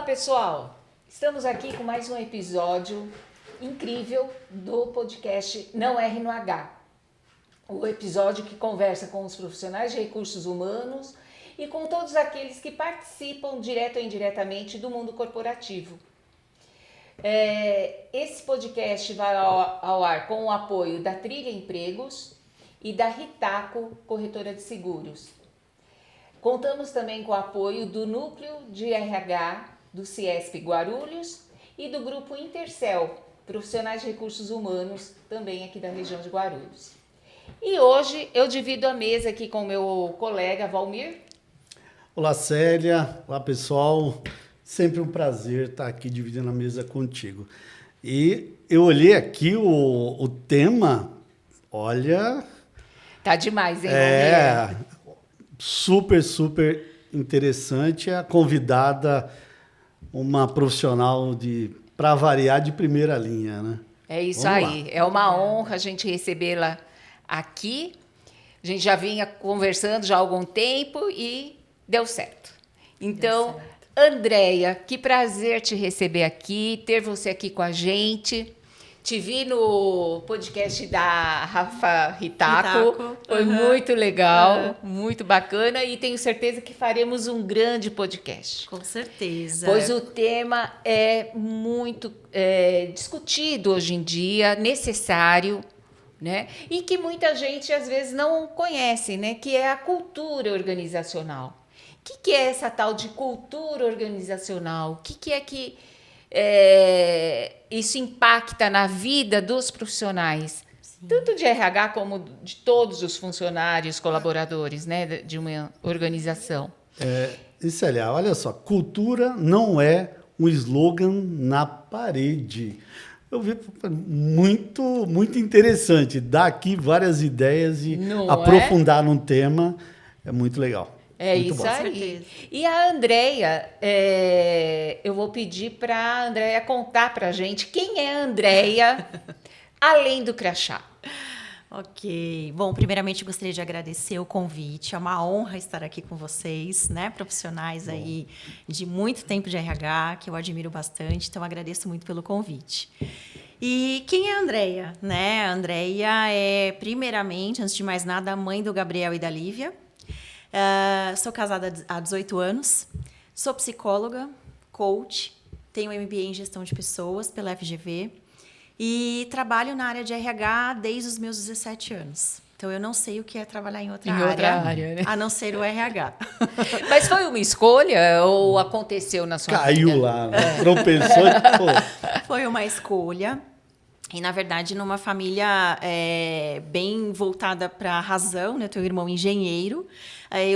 pessoal! Estamos aqui com mais um episódio incrível do podcast Não Erre no H. O episódio que conversa com os profissionais de recursos humanos e com todos aqueles que participam direto ou indiretamente do mundo corporativo. Esse podcast vai ao ar com o apoio da Trilha Empregos e da Ritaco, corretora de seguros. Contamos também com o apoio do Núcleo de RH do Ciesp Guarulhos e do Grupo Intercel, profissionais de recursos humanos, também aqui da região de Guarulhos. E hoje eu divido a mesa aqui com o meu colega Valmir. Olá, Célia. Olá, pessoal. Sempre um prazer estar aqui dividindo a mesa contigo. E eu olhei aqui o tema, olha... Tá demais, hein, Valmir? Super interessante. A convidada, uma profissional para variar, de primeira linha, né? É isso aí. É uma honra a gente recebê-la aqui. A gente já vinha conversando já há algum tempo e deu certo. Então, Andréia, que prazer te receber aqui, ter você aqui com a gente. Te vi no podcast da Rafa Ritaco. Foi muito legal, muito bacana e tenho certeza que faremos um grande podcast. Com certeza. Pois o tema é muito discutido hoje em dia, necessário, né? E que muita gente às vezes não conhece, né? Que é a cultura organizacional. O que é essa tal de cultura organizacional? O que é que isso impacta na vida dos profissionais, tanto de RH como de todos os funcionários, colaboradores, né, de uma organização. Célia, olha só, cultura não é um slogan na parede. Eu vi muito interessante, dar aqui várias ideias e aprofundar num tema é muito legal. Muito isso bom. Aí. E a Andréia, eu vou pedir para a Andréia contar para a gente quem é a Andréia, além do crachá. Ok. Bom, primeiramente gostaria de agradecer o convite. É uma honra estar aqui com vocês, né? Profissionais aí de muito tempo de RH, que eu admiro bastante. Então, agradeço muito pelo convite. E quem é a Andréia? Né? A Andréia é, primeiramente, antes de mais nada, a mãe do Gabriel e da Lívia. Sou casada há 18 anos, sou psicóloga, coach, tenho MBA em gestão de pessoas pela FGV e trabalho na área de RH desde os meus 17 anos. Então, eu não sei o que é trabalhar em outra área, né? A não ser o RH. Mas foi uma escolha ou aconteceu na sua vida? Caiu lá, tropeçou. Foi uma escolha. E, na verdade, numa família bem voltada para a razão, né? Eu tenho um irmão engenheiro.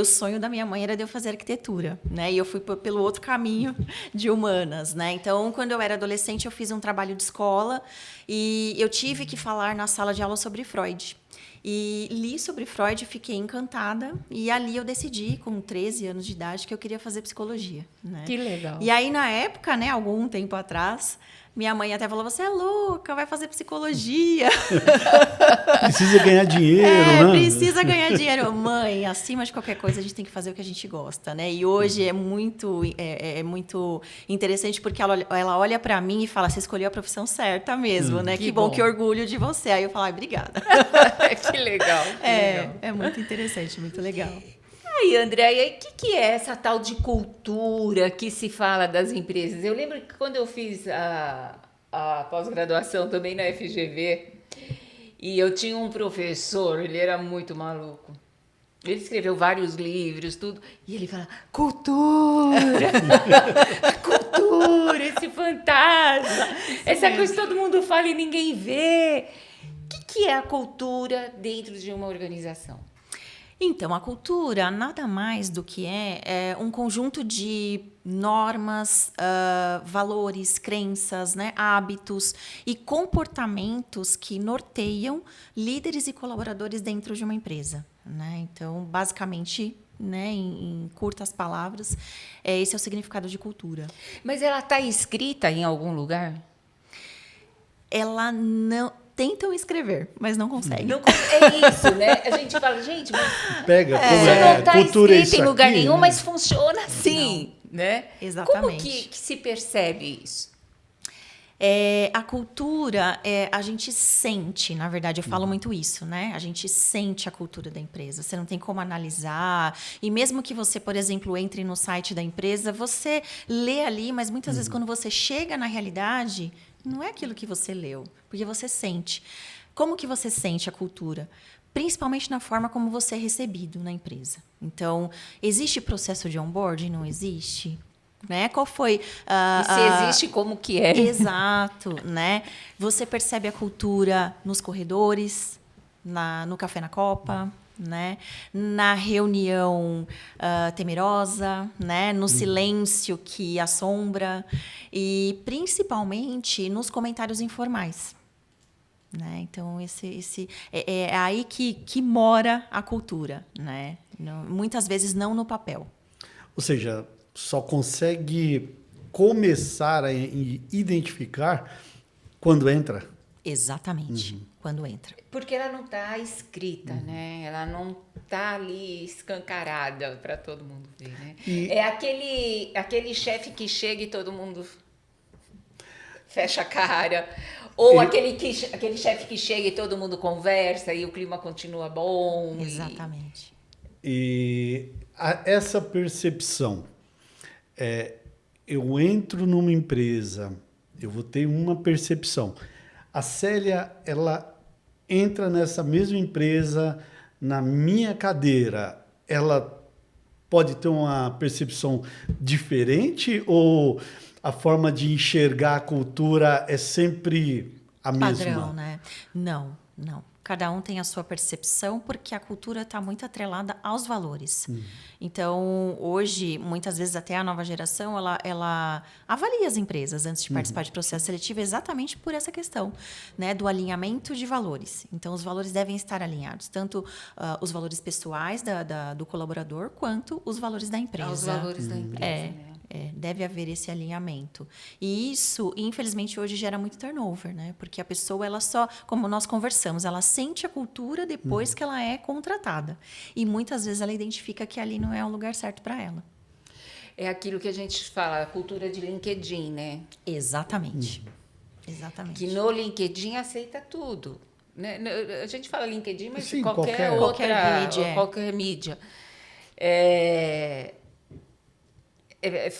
O sonho da minha mãe era de eu fazer arquitetura, né? E eu fui pelo outro caminho de humanas, né? Então, quando eu era adolescente, eu fiz um trabalho de escola e eu tive que falar na sala de aula sobre Freud. E li sobre Freud, fiquei encantada. E ali eu decidi, com 13 anos de idade, que eu queria fazer psicologia, né? Que legal. E aí, na época, né, algum tempo atrás... Minha mãe até falou, você é louca, vai fazer psicologia. Precisa ganhar dinheiro, né? Precisa ganhar dinheiro. Mãe, acima de qualquer coisa, a gente tem que fazer o que a gente gosta, né? E hoje é muito interessante, porque ela olha para mim e fala, você escolheu a profissão certa mesmo, né? Que bom, que orgulho de você. Aí eu falo, obrigada. Que legal. É muito interessante, muito legal. E Andréia, o que é essa tal de cultura que se fala das empresas? Eu lembro que quando eu fiz a pós-graduação também na FGV, e eu tinha um professor, ele era muito maluco. Ele escreveu vários livros, tudo, e ele fala, cultura, cultura, esse fantasma, essa coisa que todo mundo fala e ninguém vê. O que é a cultura dentro de uma organização? Então, a cultura nada mais do que é um conjunto de normas, valores, crenças, né, hábitos e comportamentos que norteiam líderes e colaboradores dentro de uma empresa, né? Então, basicamente, né, em curtas palavras, esse é o significado de cultura. Mas ela está escrita em algum lugar? Ela não... Tentam escrever, mas não conseguem. É isso, né? A gente fala, gente, mas pega, isso não está escrito em lugar nenhum, mas funciona assim. né? Exatamente. Como que se percebe isso? A cultura, a gente sente, na verdade, eu falo muito isso, né? A gente sente a cultura da empresa. Você não tem como analisar. E mesmo que você, por exemplo, entre no site da empresa, você lê ali, mas muitas vezes quando você chega na realidade, não é aquilo que você leu, porque você sente. Como que você sente a cultura? Principalmente na forma como você é recebido na empresa. Então, existe processo de onboarding? Não existe? Né? Qual foi E se existe, como que é? Exato, né? Você percebe a cultura nos corredores, no café na copa, né? Na reunião temerosa, né? No silêncio que assombra e principalmente nos comentários informais. Né? Então, é aí que mora a cultura, né? Muitas vezes não no papel. Ou seja, só consegue começar a identificar quando entra. Exatamente, quando entra. Porque ela não está escrita, né? Ela não está ali escancarada para todo mundo ver, né? É aquele chefe que chega e todo mundo fecha a cara. Ou aquele chefe que chega e todo mundo conversa e o clima continua bom. Exatamente. Essa percepção, eu entro numa empresa, eu vou ter uma percepção. A Célia, ela entra nessa mesma empresa, na minha cadeira, ela pode ter uma percepção diferente ou a forma de enxergar a cultura é sempre a mesma? Padrão, né? Não. Cada um tem a sua percepção, porque a cultura está muito atrelada aos valores. Então, hoje, muitas vezes, até a nova geração, ela avalia as empresas antes de participar de processo seletivo exatamente por essa questão, né, do alinhamento de valores. Então, os valores devem estar alinhados, tanto os valores pessoais do colaborador, quanto os valores da empresa. Os valores da empresa, né? Deve haver esse alinhamento. E isso, infelizmente, hoje gera muito turnover, né? Porque a pessoa, ela só, como nós conversamos, ela sente a cultura depois que ela é contratada. E muitas vezes ela identifica que ali não é o lugar certo para ela. É aquilo que a gente fala, a cultura de LinkedIn, né? Exatamente. Exatamente. Que no LinkedIn aceita tudo. Né? A gente fala LinkedIn, mas Sim, qualquer outra... Qualquer mídia. Qualquer mídia.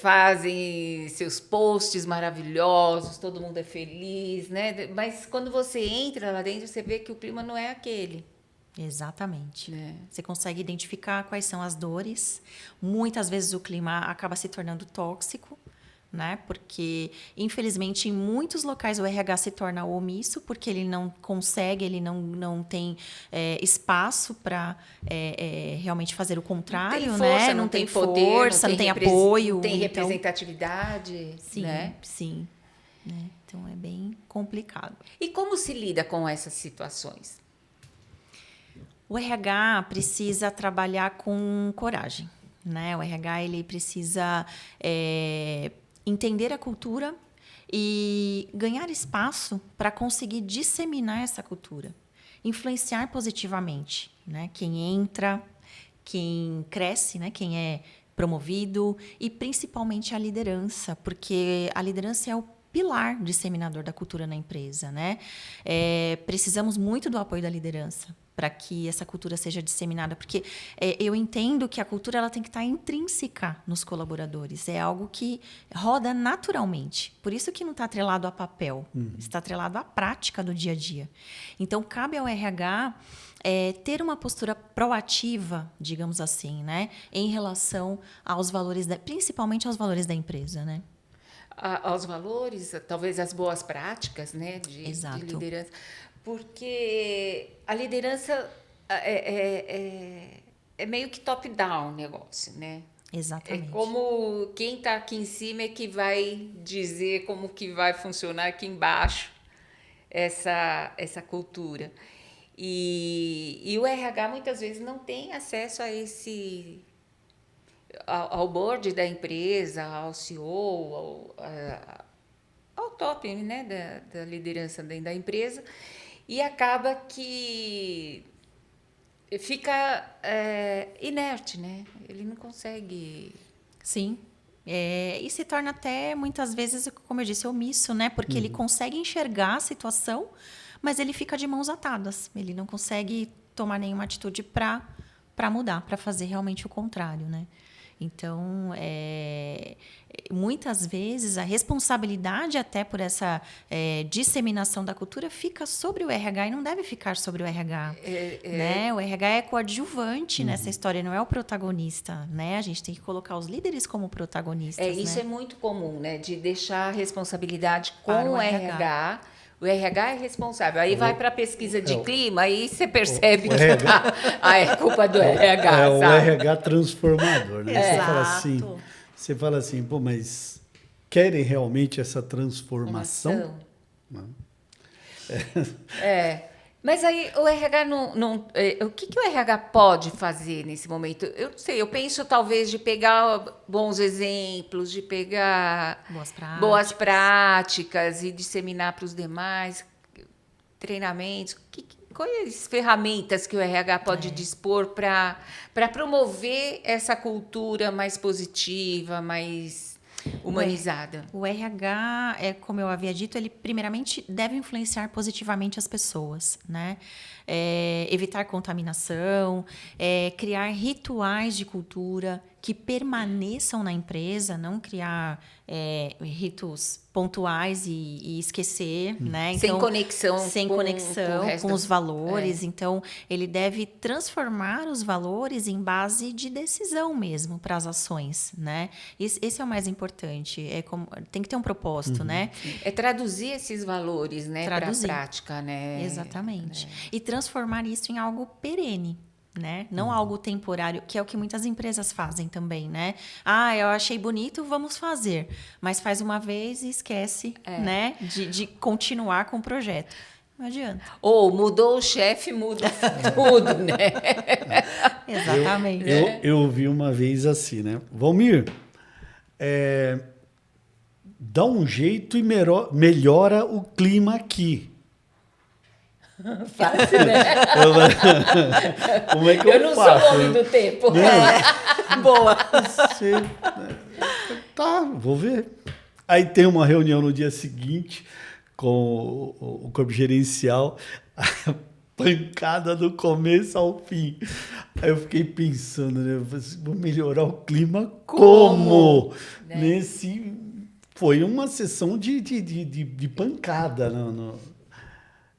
Fazem seus posts maravilhosos, todo mundo é feliz, né? Mas quando você entra lá dentro, você vê que o clima não é aquele. Exatamente. Você consegue identificar quais são as dores. Muitas vezes o clima acaba se tornando tóxico, né? Porque, infelizmente, em muitos locais o RH se torna omisso porque ele não consegue, ele não tem espaço para realmente fazer o contrário, não tem força, né? não tem poder, força, não tem apoio. Não tem então, representatividade, sim, né? Sim. Né? Então, é bem complicado. E como se lida com essas situações? O RH precisa trabalhar com coragem, né? O RH ele precisa entender a cultura e ganhar espaço para conseguir disseminar essa cultura, influenciar positivamente, né? Quem entra, quem cresce, né? Quem é promovido e principalmente a liderança, porque a liderança é o pilar disseminador da cultura na empresa, né? Precisamos muito do apoio da liderança para que essa cultura seja disseminada, porque eu entendo que a cultura ela tem que estar intrínseca nos colaboradores, é algo que roda naturalmente, por isso que não está atrelado a papel, está atrelado à prática do dia a dia. Então, cabe ao RH ter uma postura proativa, digamos assim, né, em relação aos valores, principalmente aos valores da empresa, né? Aos valores, talvez as boas práticas, né, de liderança. Porque a liderança é meio que top-down o negócio, né? Exatamente. É como quem está aqui em cima é que vai dizer como que vai funcionar aqui embaixo essa cultura. E o RH muitas vezes não tem acesso a ao board da empresa, ao CEO, ao top, né, da liderança dentro da empresa, e acaba que fica inerte, né? Ele não consegue... Sim, E se torna até, muitas vezes, como eu disse, omisso, né? Porque ele consegue enxergar a situação, mas ele fica de mãos atadas. Ele não consegue tomar nenhuma atitude para mudar, para fazer realmente o contrário, né? Então, muitas vezes, a responsabilidade até por essa disseminação da cultura fica sobre o RH e não deve ficar sobre o RH. Né? O RH é coadjuvante nessa história, não é o protagonista. Né? A gente tem que colocar os líderes como protagonistas. Isso né? é muito comum, né? De deixar a responsabilidade com Para o o RH. RH. O RH é responsável. Aí vai para a pesquisa de clima, aí você percebe o que RH é culpa do RH, É o sabe? RH transformador, né? Exato. Você fala assim, pô, mas querem realmente essa transformação? Mas aí o RH o que o RH pode fazer nesse momento? Eu não sei, eu penso talvez de pegar bons exemplos, de pegar boas práticas e disseminar para os demais, treinamentos, quais ferramentas que o RH pode dispor para promover essa cultura mais positiva, mais humanizada? O RH, como eu havia dito, ele primeiramente deve influenciar positivamente as pessoas, né? Evitar contaminação, criar rituais de cultura que permaneçam na empresa, não criar ritos pontuais e esquecer, né? Sem Então, conexão com os valores. Então, ele deve transformar os valores em base de decisão mesmo para as ações, né? Esse é o mais importante. Tem que ter um propósito, né? É traduzir esses valores, né, para a prática, né? Exatamente. E transformar isso em algo perene. Né? Não algo temporário, que é o que muitas empresas fazem também, né? Eu achei bonito, vamos fazer. Mas faz uma vez e esquece, né? De continuar com o projeto. Não adianta. Ou mudou o chefe, muda tudo, né? Exatamente. Eu ouvi uma vez assim, né? Valmir, dá um jeito e melhora o clima aqui. Fácil, né? Como é que eu não faço? sou homem do tempo. Boa. Tá, vou ver. Aí tem uma reunião no dia seguinte com o corpo gerencial, a pancada do começo ao fim. Aí eu fiquei pensando, né? Vou melhorar o clima como? Né? Foi uma sessão de pancada.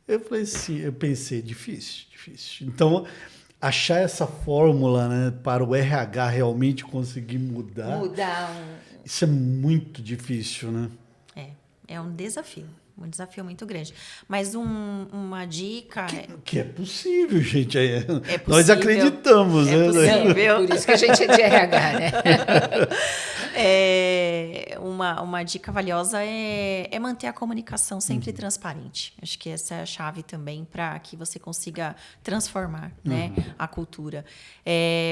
Eu falei assim, eu pensei, difícil. Então, achar essa fórmula, né, para o RH realmente conseguir mudar. Isso é muito difícil, né? É um desafio muito grande. Mas uma dica... Que é possível, gente. Possível. Nós acreditamos, né? Possível. Por isso que a gente é de RH, né? Uma dica valiosa é manter a comunicação sempre transparente. Acho que essa é a chave também para que você consiga transformar, né, a cultura.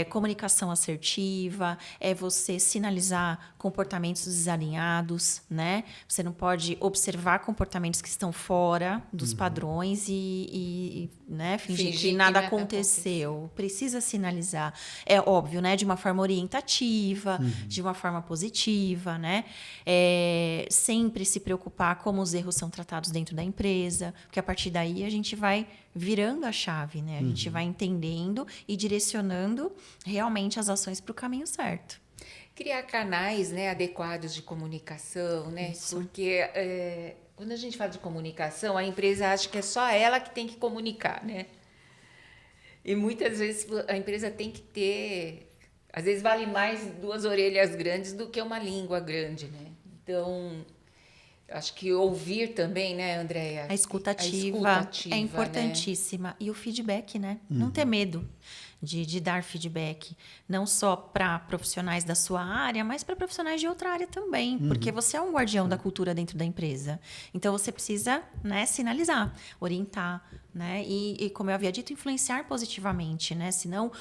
Comunicação assertiva, você sinalizar comportamentos desalinhados, né? Você não pode observar comportamentos que estão fora dos padrões e né, fingir que nada aconteceu. Precisa sinalizar. É óbvio, né? De uma forma orientativa, de uma forma positiva, né? Sempre se preocupar como os erros são tratados dentro da empresa, porque a partir daí a gente vai virando a chave, né? A gente vai entendendo e direcionando realmente as ações para o caminho certo. Criar canais, né, adequados de comunicação, né? Isso. Porque quando a gente fala de comunicação, a empresa acha que é só ela que tem que comunicar, né? E muitas vezes a empresa tem que ter... Às vezes vale mais 2 orelhas grandes do que uma língua grande, né? Então, acho que ouvir também, né, Andréia? A escutativa é importantíssima. Né? E o feedback, né? Não ter medo de dar feedback. Não só para profissionais da sua área, mas para profissionais de outra área também. Porque você é um guardião da cultura dentro da empresa. Então, você precisa, né, sinalizar, orientar, né? E, como eu havia dito, influenciar positivamente, né? Senão,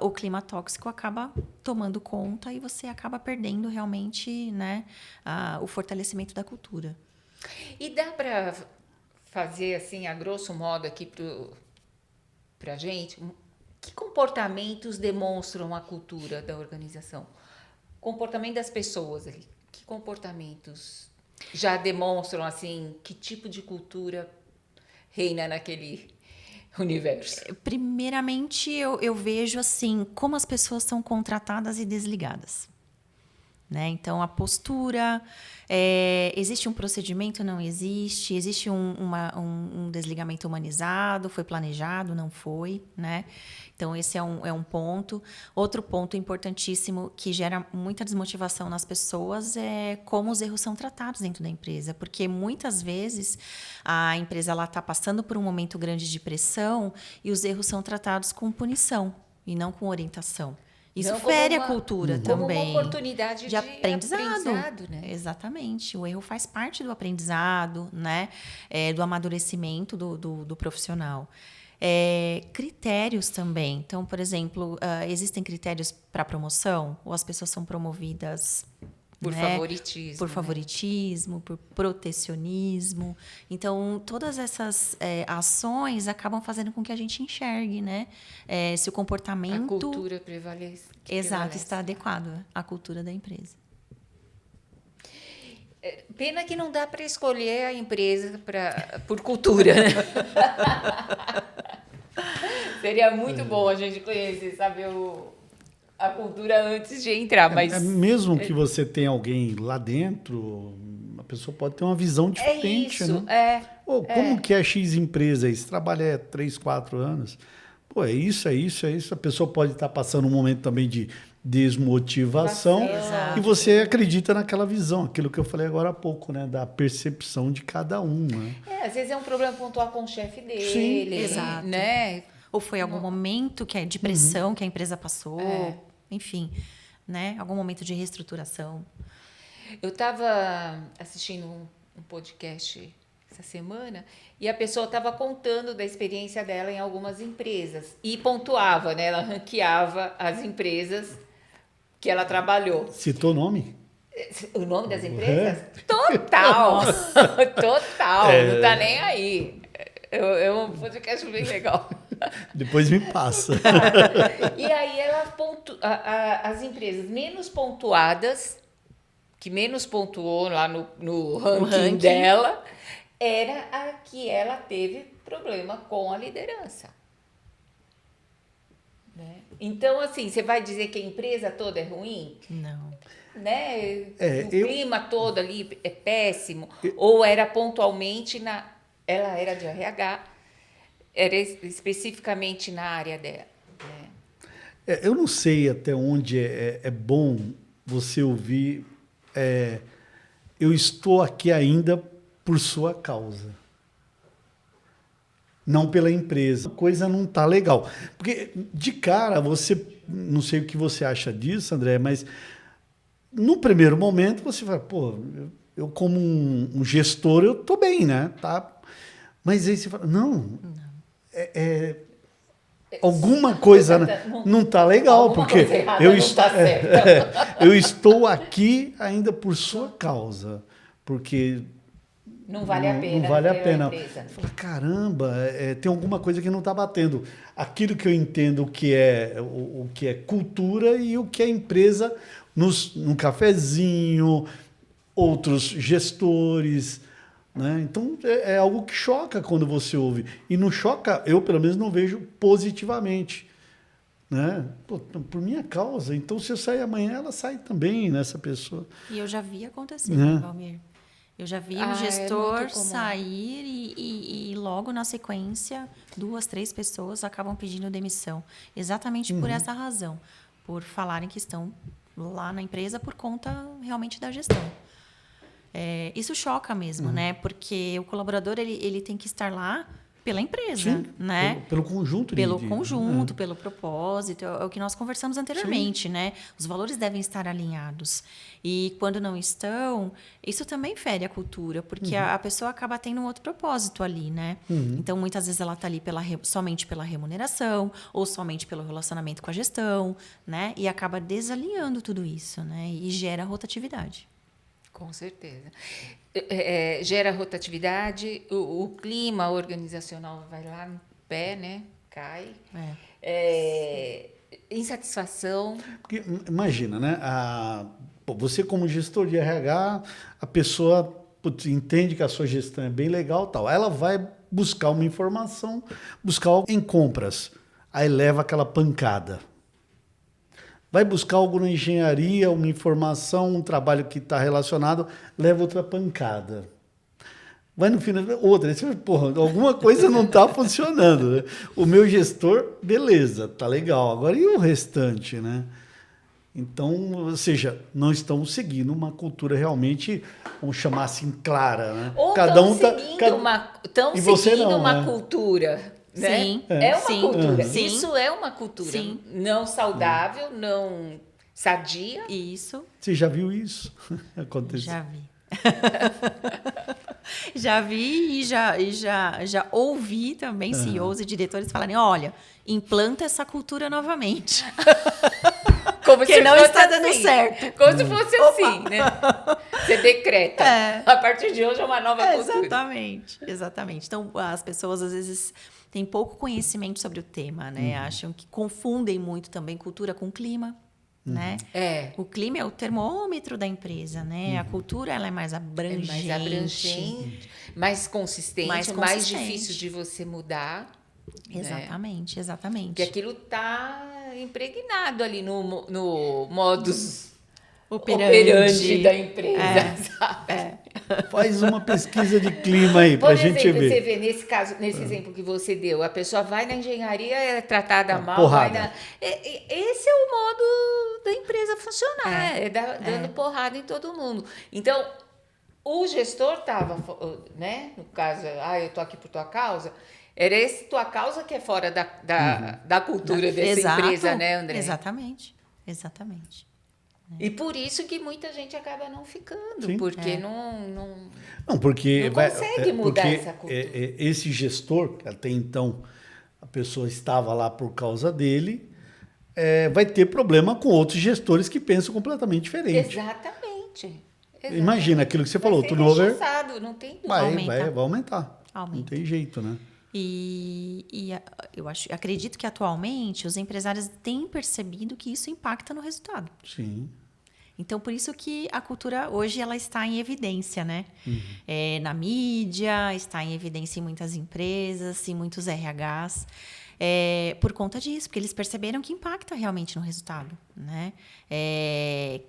o clima tóxico acaba tomando conta e você acaba perdendo realmente, né, o fortalecimento da cultura. E dá para fazer, assim, a grosso modo aqui para a gente... Que comportamentos demonstram a cultura da organização? comportamento das pessoas ali. Que comportamentos já demonstram, assim, que tipo de cultura reina naquele universo? Primeiramente, eu vejo assim como as pessoas são contratadas e desligadas. Né? Então, a postura, existe um procedimento? Não existe. Existe um desligamento humanizado? Foi planejado? Não foi. Né? Então, esse é um ponto. Outro ponto importantíssimo que gera muita desmotivação nas pessoas é como os erros são tratados dentro da empresa. Porque, muitas vezes, a empresa está passando por um momento grande de pressão e os erros são tratados com punição e não com orientação. Isso não fere a cultura também. Como uma oportunidade de aprendizado, né? Exatamente. O erro faz parte do aprendizado, né? Do amadurecimento do profissional. Critérios também. Então, por exemplo, existem critérios para promoção? Ou as pessoas são promovidas... Por favoritismo. Por favoritismo, por protecionismo. Então, todas essas ações acabam fazendo com que a gente enxergue, né? Se o comportamento... A cultura prevalece. Exato, está adequado à cultura da empresa. Pena que não dá para escolher a empresa por cultura, né? Seria muito bom a gente conhecer, saber a cultura antes de entrar, mas... Mesmo que você tenha alguém lá dentro, a pessoa pode ter uma visão diferente, isso, né? Como que é X empresa? Você trabalha 3, 4 anos. Pô, é isso. A pessoa pode estar passando um momento também de desmotivação. Exato. E você acredita naquela visão, aquilo que eu falei agora há pouco, né? Da percepção de cada um, né? Às vezes é um problema pontual com o chefe dele. Sim, exato. Né? Ou foi algum momento que é de pressão que a empresa passou, enfim, né? Algum momento de reestruturação. Eu estava assistindo um podcast essa semana e a pessoa estava contando da experiência dela em algumas empresas e pontuava, né? Ela ranqueava as empresas que ela trabalhou. Citou nome? O nome das empresas? Total! Total! Não tá nem aí. É um podcast bem legal. Depois me passa. E aí ela as empresas menos pontuadas, que menos pontuou lá no ranking dela, era a que ela teve problema com a liderança. Né? Então, assim, você vai dizer que a empresa toda é ruim? Não. Né? O clima todo ali é péssimo? Ou era pontualmente ela era de RH, era especificamente na área dela. Né? Eu não sei até onde é bom você ouvir. Eu estou aqui ainda por sua causa. Não pela empresa. A coisa não está legal. Porque, de cara, não sei o que você acha disso, André, mas no primeiro momento você fala, pô, eu como um gestor, eu estou bem, né? Tá. Mas aí você fala, não. Alguma coisa não está legal, porque eu estou aqui ainda por sua causa, porque não vale a pena. Não vale a pena. Fala, caramba, tem alguma coisa que não está batendo. Aquilo que eu entendo o que é cultura e o que é empresa no cafezinho, outros gestores. Né? Então, é algo que choca quando você ouve. E não choca, eu pelo menos não vejo positivamente. Né? Pô, por minha causa. Então, se eu sair amanhã, ela sai também, nessa pessoa. E eu já vi acontecer, né, Valmir? Eu já vi um gestor sair e logo na sequência, 2, 3 pessoas acabam pedindo demissão. Exatamente por essa razão. Por falarem que estão lá na empresa por conta realmente da gestão. Isso choca mesmo, né? Porque o colaborador ele tem que estar lá pela empresa, sim, né? Pelo conjunto. Pelo propósito. É o que nós conversamos anteriormente, sim, né? Os valores devem estar alinhados. E quando não estão, isso também fere a cultura, porque a pessoa acaba tendo um outro propósito ali, né? Então, muitas vezes ela está ali somente pela remuneração ou somente pelo relacionamento com a gestão, né? E acaba desalinhando tudo isso, né? E gera rotatividade. Com certeza. Gera rotatividade, o clima organizacional vai lá no pé, né? Cai. insatisfação. Porque, imagina, né? Você como gestor de RH, a pessoa entende que a sua gestão é bem legal, tal. Ela vai buscar uma informação, buscar algo em compras. Aí leva aquela pancada. Vai buscar algo na engenharia, uma informação, um trabalho que está relacionado, leva outra pancada. Vai no final, outra. Aí você fala, porra, alguma coisa não está funcionando. Né? O meu gestor, beleza, tá legal. Agora e o restante, né? Então, ou seja, não estão seguindo uma cultura realmente, vamos chamar assim, clara. Né? Ou cada um estão E você seguindo não, uma né? cultura. Né? Sim. É uma Sim. cultura. Sim. Isso é uma cultura. Sim. Não saudável, não sadia. Isso. Você já viu isso acontecer? Já vi. Já vi e já ouvi também CEOs e diretores falarem, olha, implanta essa cultura novamente. Como Porque se não fosse está dando assim. certo. Como se fosse assim, né? Você decreta. A partir de hoje é uma nova cultura. Exatamente. Então, as pessoas, às vezes, têm pouco conhecimento sobre o tema, né? Acham que confundem muito também cultura com clima. Né? É. O clima é o termômetro da empresa, né? A cultura ela é mais abrangente. É mais abrangente, mais consistente, mais difícil de você mudar. Exatamente, Né? exatamente. Porque aquilo está impregnado ali no modus operandi da empresa. Faz uma pesquisa de clima aí para a gente ver. Você vê, nesse exemplo que você deu, a pessoa vai na engenharia, é tratada mal. Porrada. Esse é o modo da empresa funcionar, dando porrada em todo mundo. Então, o gestor estava, né, no caso, eu estou aqui por tua causa, era esse tua causa que é fora da cultura dessa empresa, né, André? Exatamente. E por isso que muita gente acaba não ficando, Sim. porque Não, porque não consegue mudar essa cultura. Esse gestor, que até então a pessoa estava lá por causa dele, vai ter problema com outros gestores que pensam completamente diferente. Exatamente. Imagina aquilo que você falou, vai ser turnover rechaçado, não tem dúvida. vai aumentar. Aumenta. Não tem jeito, né? Eu acredito que atualmente os empresários têm percebido que isso impacta no resultado. Sim. Então, por isso que a cultura hoje ela está em evidência, né? Na mídia, está em evidência em muitas empresas, em muitos RHs. Por conta disso, porque eles perceberam que impacta realmente no resultado, né?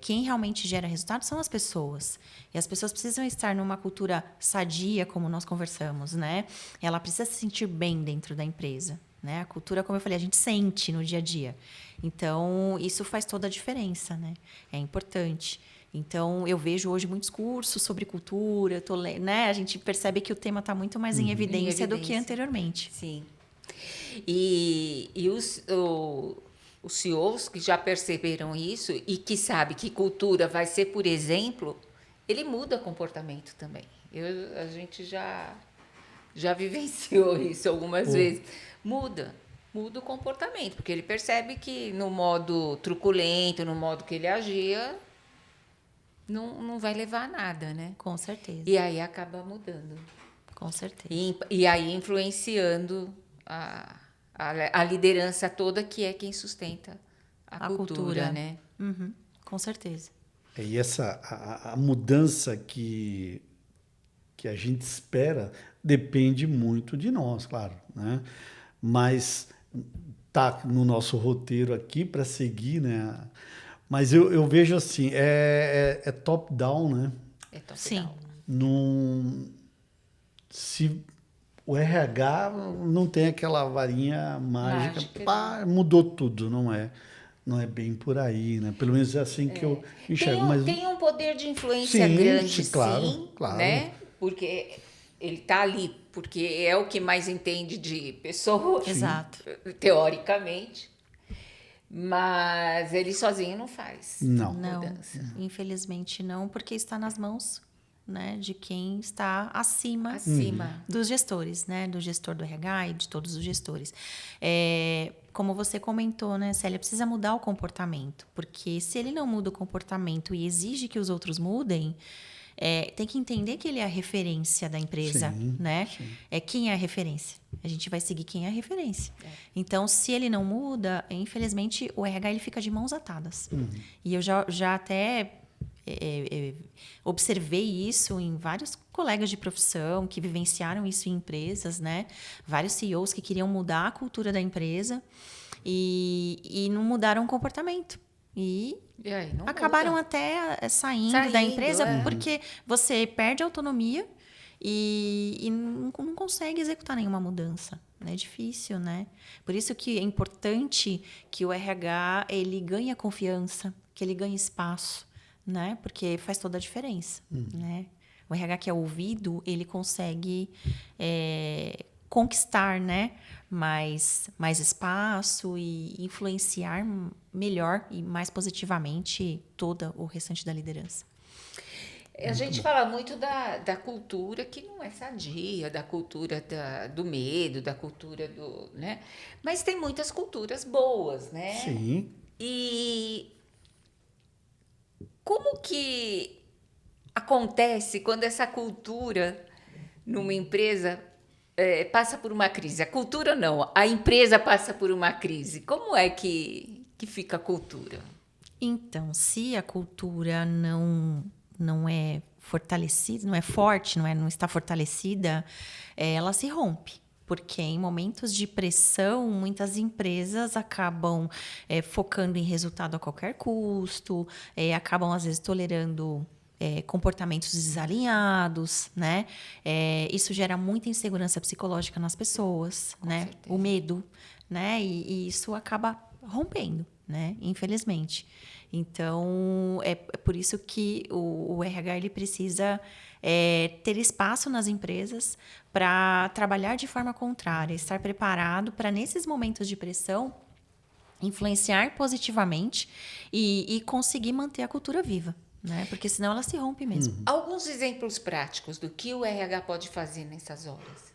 Quem realmente gera resultado são as pessoas. E as pessoas precisam estar numa cultura sadia, como nós conversamos, né? Ela precisa se sentir bem dentro da empresa, né? A cultura, como eu falei, a gente sente no dia a dia. Então, isso faz toda a diferença, né? É importante. Então, eu vejo hoje muitos cursos sobre cultura, né? A gente percebe que o tema está muito mais em evidência do que anteriormente. Sim. E os CEOs que já perceberam isso e que sabem que cultura vai ser por exemplo, ele muda comportamento também. A gente já vivenciou isso algumas vezes. Muda o comportamento, porque ele percebe que no modo truculento, no modo que ele agia, não vai levar a nada, né? Com certeza. E aí acaba mudando. Com certeza. E aí influenciando a liderança toda, que é quem sustenta a cultura, né? Com certeza. E a mudança que a gente espera depende muito de nós, claro, né? Mas tá no nosso roteiro aqui para seguir, né? Mas eu vejo assim, é top-down, né? É top Sim. down. Se o RH não tem aquela varinha mágica, mudou tudo, não é bem por aí, né? Pelo menos é assim que eu enxergo. Tem um poder de influência grande, claro, né? Porque ele está ali, porque é o que mais entende de pessoas, Exato. Teoricamente. Mas ele sozinho não faz mudança. Infelizmente não, porque está nas mãos, né, de quem está acima dos gestores, né, do gestor do RH e de todos os gestores. Como você comentou, né, Célia, precisa mudar o comportamento, porque se ele não muda o comportamento e exige que os outros mudem, tem que entender que ele é a referência da empresa, Sim, né? sim. Quem é a referência? A gente vai seguir quem é a referência. Então, se ele não muda, infelizmente, o RH ele fica de mãos atadas. E eu já até observei isso em vários colegas de profissão que vivenciaram isso em empresas, né? Vários CEOs que queriam mudar a cultura da empresa e não mudaram o comportamento. E aí, não acabaram muda. até saindo da Saindo, empresa é. porque você perde autonomia e não consegue executar nenhuma mudança. É difícil, né? Por isso que é importante que o RH ele ganhe confiança, que ele ganhe espaço, né? Porque faz toda a diferença, né? O RH que é ouvido, ele consegue conquistar, né? mais espaço e influenciar melhor e mais positivamente todo o restante da liderança. A gente fala muito da cultura que não é sadia, da cultura do medo, da cultura do, né? Mas tem muitas culturas boas, né? Sim. E como que acontece quando essa cultura numa empresa passa por uma crise? A cultura não, a empresa passa por uma crise. Como é que fica a cultura? Então, se a cultura não é fortalecida, não é forte, não está fortalecida, ela se rompe. Porque em momentos de pressão, muitas empresas acabam focando em resultado a qualquer custo, acabam, às vezes, tolerando comportamentos desalinhados, né? Isso gera muita insegurança psicológica nas pessoas, Com né? certeza. O medo, né? E isso acaba rompendo, né? Infelizmente. Então, é por isso que o RH ele precisa ter espaço nas empresas para trabalhar de forma contrária, estar preparado para, nesses momentos de pressão, influenciar positivamente e conseguir manter a cultura viva, né? Porque senão ela se rompe mesmo. Alguns exemplos práticos do que o RH pode fazer nessas horas.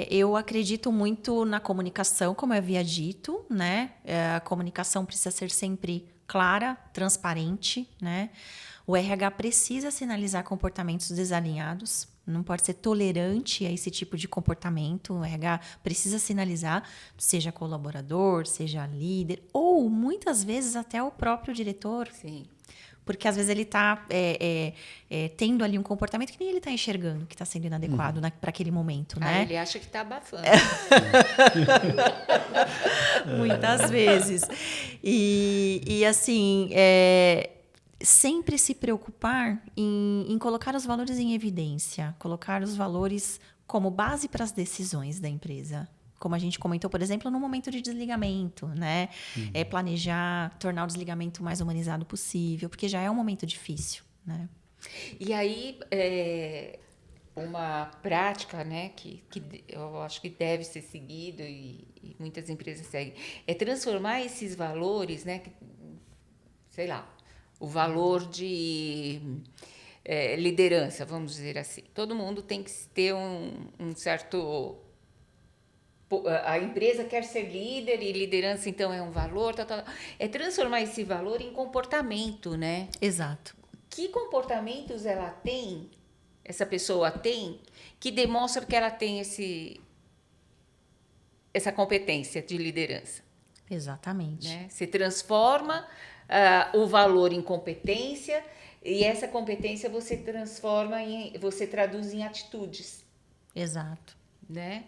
Eu acredito muito na comunicação, como eu havia dito, né? A comunicação precisa ser sempre clara, transparente, né? O RH precisa sinalizar comportamentos desalinhados, não pode ser tolerante a esse tipo de comportamento. O RH precisa sinalizar, seja colaborador, seja líder, ou muitas vezes até o próprio diretor. Sim. Porque às vezes ele está tendo ali um comportamento que nem ele está enxergando, que está sendo inadequado para aquele momento, né? Ele acha que está abafando. Muitas vezes. E assim, sempre se preocupar em colocar os valores em evidência, colocar os valores como base para as decisões da empresa. Como a gente comentou, por exemplo, no momento de desligamento, né? Planejar, tornar o desligamento o mais humanizado possível, porque já é um momento difícil, né? E aí, uma prática, né, que eu acho que deve ser seguido e muitas empresas seguem, é transformar esses valores, né, sei lá, o valor de liderança, vamos dizer assim. Todo mundo tem que ter um certo... A empresa quer ser líder e liderança, então, é um valor. É transformar esse valor em comportamento, né? Exato. Que comportamentos ela tem, essa pessoa tem, que demonstra que ela tem essa competência de liderança? Exatamente. Né? Você transforma o valor em competência e essa competência você você traduz em atitudes. Exato. Né?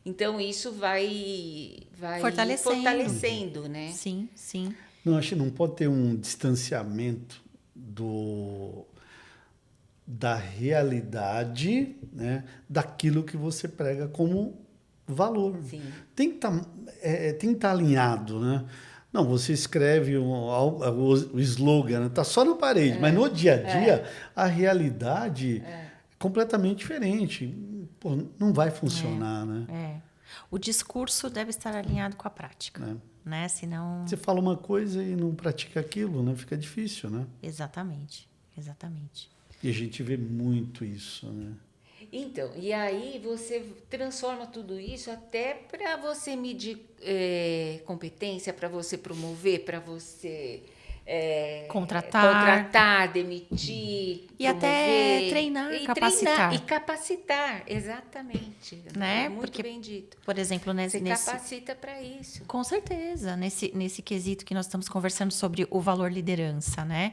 Então, isso vai Fortalecendo, né? Sim, sim. Não, acho que não pode ter um distanciamento da realidade, né, daquilo que você prega como valor. Sim. Tem que estar alinhado, né? Não, você escreve o slogan, está só na parede, mas no dia a dia a realidade é completamente diferente. Pô, não vai funcionar, né? O discurso deve estar alinhado com a prática, né? Senão... Você fala uma coisa e não pratica aquilo, né? Fica difícil, né? Exatamente, exatamente. E a gente vê muito isso, né? Então, e aí você transforma tudo isso até para você medir competência, para você promover, para você Contratar, demitir, e até treinar, capacitar. E capacitar, exatamente. Né? Muito Porque, bem dito. por exemplo, Você capacita para isso. Com certeza, nesse quesito que nós estamos conversando sobre o valor liderança, né?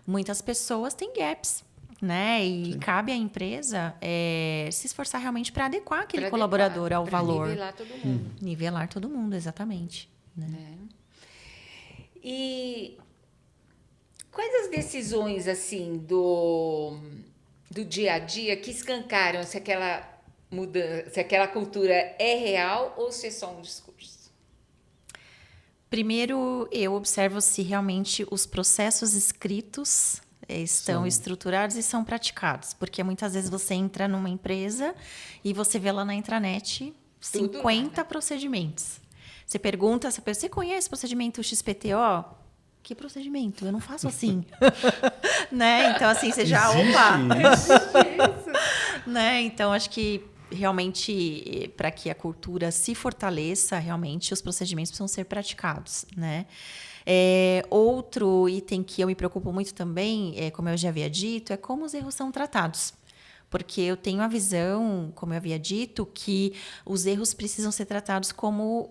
Muitas pessoas têm gaps, né? E cabe à empresa se esforçar realmente para adequar aquele colaborador ao valor. Nivelar todo mundo. Nivelar todo mundo, exatamente. Né? E quais as decisões, assim, do dia a dia que escancaram se aquela mudança, se aquela cultura é real ou se é só um discurso? Primeiro, eu observo se realmente os processos escritos estão estruturados e são praticados. Porque muitas vezes você entra numa empresa e você vê lá na intranet 50 procedimentos. Você pergunta, você conhece o procedimento XPTO? Que procedimento? Eu não faço assim. Né? Então, assim, você já... Né? Então, acho que realmente, para que a cultura se fortaleça, realmente, os procedimentos precisam ser praticados, né? Outro item que eu me preocupo muito também, como eu já havia dito, é como os erros são tratados. Porque eu tenho a visão, como eu havia dito, que os erros precisam ser tratados como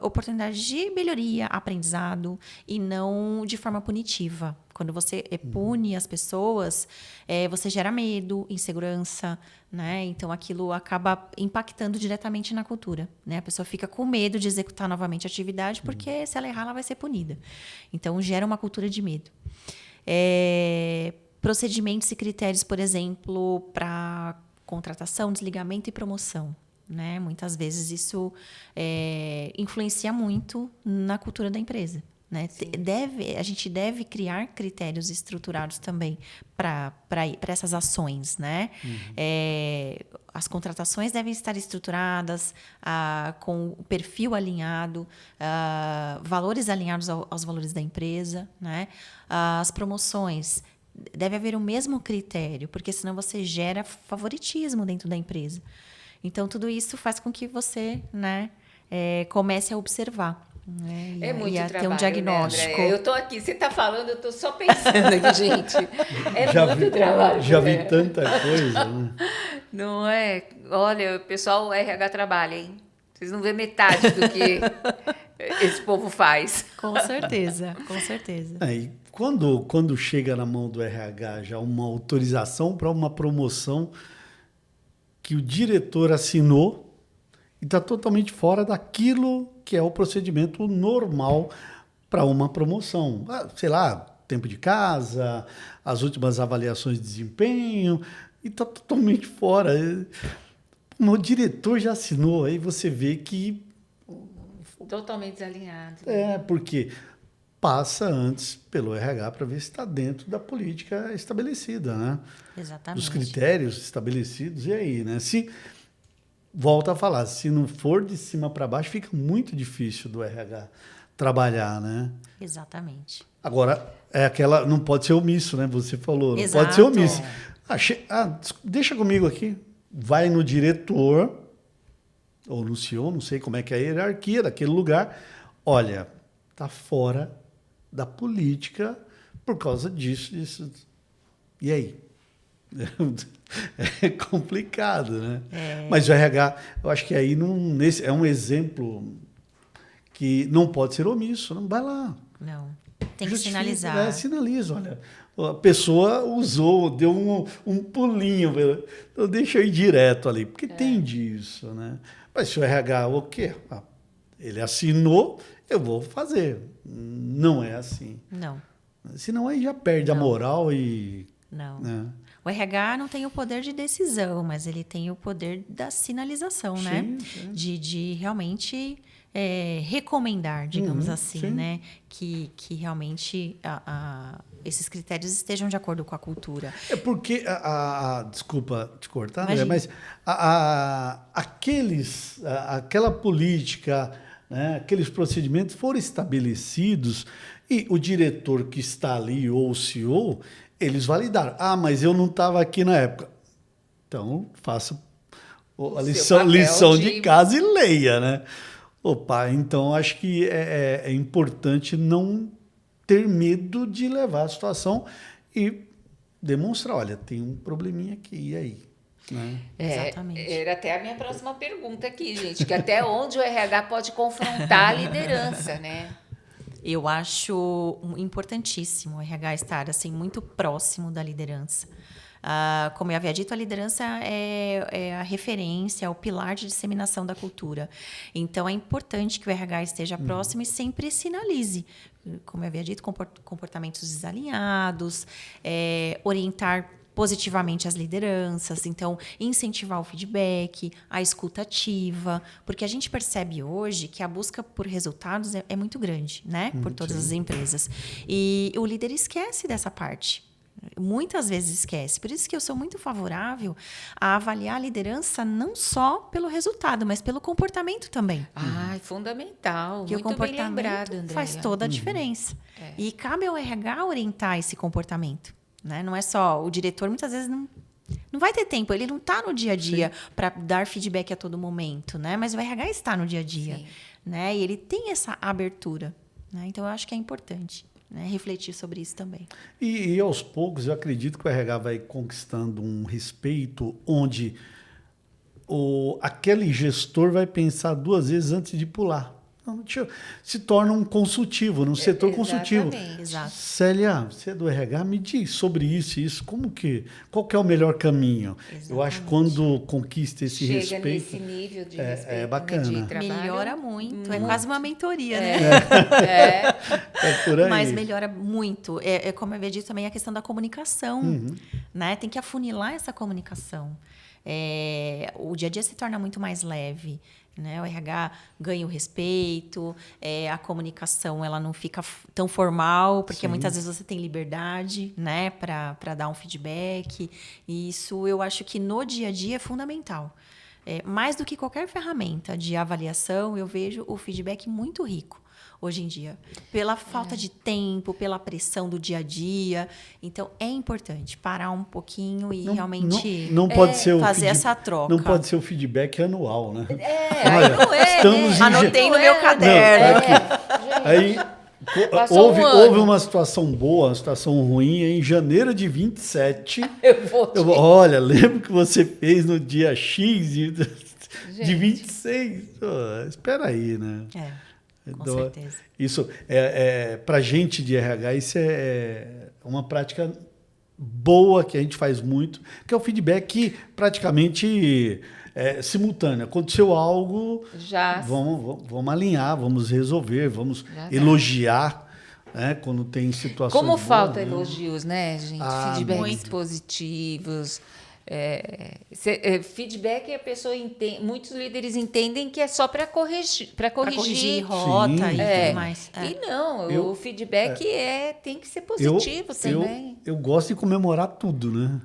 oportunidade de melhoria, aprendizado, e não de forma punitiva. Quando você pune as pessoas, você gera medo, insegurança, né? Então, aquilo acaba impactando diretamente na cultura, né? A pessoa fica com medo de executar novamente a atividade, porque se ela errar, ela vai ser punida. Então, gera uma cultura de medo. Procedimentos e critérios, por exemplo, para contratação, desligamento e promoção. Né? Muitas vezes isso influencia muito na cultura da empresa. Né? A gente deve criar critérios estruturados também para essas ações. Né? As contratações devem estar estruturadas com o perfil alinhado, valores alinhados aos valores da empresa. Né? As promoções... Deve haver o mesmo critério, porque senão você gera favoritismo dentro da empresa. Então, tudo isso faz com que você, né, comece a observar. Né, muito e a trabalho, ter um diagnóstico. Né, eu estou aqui, você está falando, eu estou só pensando aqui, gente. Muito trabalho. Já vi tanta coisa. Né? Não é? Olha, o pessoal o RH trabalha, hein? Vocês não vê metade do que esse povo faz. Com certeza, com certeza. E quando chega na mão do RH já uma autorização para uma promoção que o diretor assinou e está totalmente fora daquilo que é o procedimento normal para uma promoção. Sei lá, tempo de casa, as últimas avaliações de desempenho, e está totalmente fora. O diretor já assinou, aí você vê que... Totalmente desalinhado. Porque passa antes pelo RH para ver se está dentro da política estabelecida, né? Exatamente. Dos critérios estabelecidos, e aí, né? Volta a falar, se não for de cima para baixo, fica muito difícil do RH trabalhar, né? Exatamente. Agora, não pode ser omisso, né? Você falou, não Exato. pode ser omisso. Deixa comigo aqui. Vai no diretor, ou no CEO, não sei como é que é a hierarquia daquele lugar. Olha, está fora da política por causa disso. E aí? É complicado, né? Mas o RH, eu acho que aí é um exemplo que não pode ser omisso. Não vai lá. Não. Tem que sinalizar. Sinaliza, olha. A pessoa usou, deu um pulinho. Então deixa eu ir direto ali, porque tem disso, né? Mas se o RH, o quê? Ele assinou, eu vou fazer. Não é assim. Não. Senão aí já perde a moral e... Não. Né? O RH não tem o poder de decisão, mas ele tem o poder da sinalização, Sim, né? sim. De realmente recomendar, digamos assim, sim. né? Que realmente esses critérios estejam de acordo com a cultura. É porque, desculpa te cortar, André, Imagina. mas aquela política, né, aqueles procedimentos foram estabelecidos e o diretor que está ali, ou o CEO, eles validaram. Mas eu não estava aqui na época. Então, faça a lição de casa e leia, né? Então acho que é importante não ter medo de levar a situação e demonstrar, olha, tem um probleminha aqui, e aí? Né? Exatamente. Era até a minha próxima pergunta aqui, gente, que até onde o RH pode confrontar a liderança, né? Eu acho importantíssimo o RH estar assim, muito próximo da liderança. Como eu havia dito, a liderança é a referência, é o pilar de disseminação da cultura. Então, é importante que o RH esteja próximo e sempre sinalize, como eu havia dito, comportamentos desalinhados, orientar positivamente as lideranças, então incentivar o feedback, a escuta ativa, porque a gente percebe hoje que a busca por resultados é muito grande, né, por todas as empresas. E o líder esquece dessa parte. Muitas vezes esquece. Por isso que eu sou muito favorável a avaliar a liderança não só pelo resultado, mas pelo comportamento também. Ah, é fundamental. Porque muito o comportamento bem lembrado, Andréia. faz toda a diferença. E cabe ao RH orientar esse comportamento. Né? Não é só o diretor, muitas vezes não vai ter tempo, ele não está no dia a dia para dar feedback a todo momento, né? Mas o RH está no dia a dia, né? E ele tem essa abertura, né? Então eu acho que é importante, né, refletir sobre isso também. E aos poucos eu acredito que o RH vai conquistando um respeito onde aquele gestor vai pensar 2 vezes antes de pular. Não, se torna um consultivo, um setor consultivo. Exato. Célia, você é do RH, me diz sobre isso e isso. Qual que é o melhor caminho? Exatamente. Eu acho que quando conquista esse Chega respeito... nesse nível de respeito, é bacana. de trabalho. Melhora muito. É quase uma mentoria, né? É por aí. Mas melhora muito. Como eu havia dito também, a questão da comunicação. Né? Tem que afunilar essa comunicação. O dia a dia se torna muito mais leve. Né? O RH ganha o respeito, a comunicação ela não fica tão formal, porque muitas vezes você tem liberdade, né, para dar um feedback. E isso eu acho que no dia a dia é fundamental. Mais do que qualquer ferramenta de avaliação, eu vejo o feedback muito rico hoje em dia, pela falta de tempo, pela pressão do dia a dia. Então, é importante parar um pouquinho e realmente não pode ser fazer essa troca. Não pode ser o feedback anual, né? Olha, não é, estamos Anotei no meu caderno. Aí houve uma situação boa, uma situação ruim. Em janeiro de 27, olha, lembro que você fez no dia X de 26. Espera aí, né? Com certeza. Isso para a gente de RH, isso é uma prática boa que a gente faz muito, que é o feedback praticamente simultâneo. Aconteceu algo, vamos alinhar, vamos resolver, vamos elogiar, né, quando tem situações Como boas, falta né? elogios, né, gente? Feedbacks muito positivos. Feedback a pessoa entende, muitos líderes entendem que é só para corrigir rota e tudo mais. E não, o feedback tem que ser positivo também. Eu gosto de comemorar tudo, né?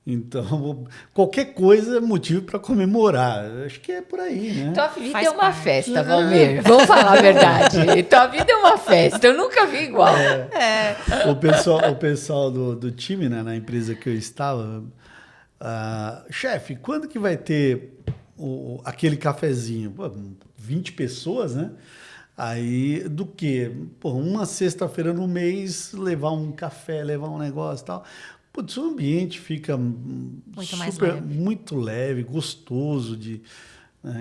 Então, qualquer coisa é motivo para comemorar. Acho que é por aí, né? Tua vida é uma festa, Valmir. Vamos falar a verdade. Tua vida é uma festa. Eu nunca vi igual. O pessoal do time, né, na empresa que eu estava... chefe, quando que vai ter aquele cafezinho? 20 pessoas, né? Aí, do quê? Uma sexta-feira no mês, levar um café, levar um negócio e tal. Putz, o ambiente fica muito leve, gostoso de...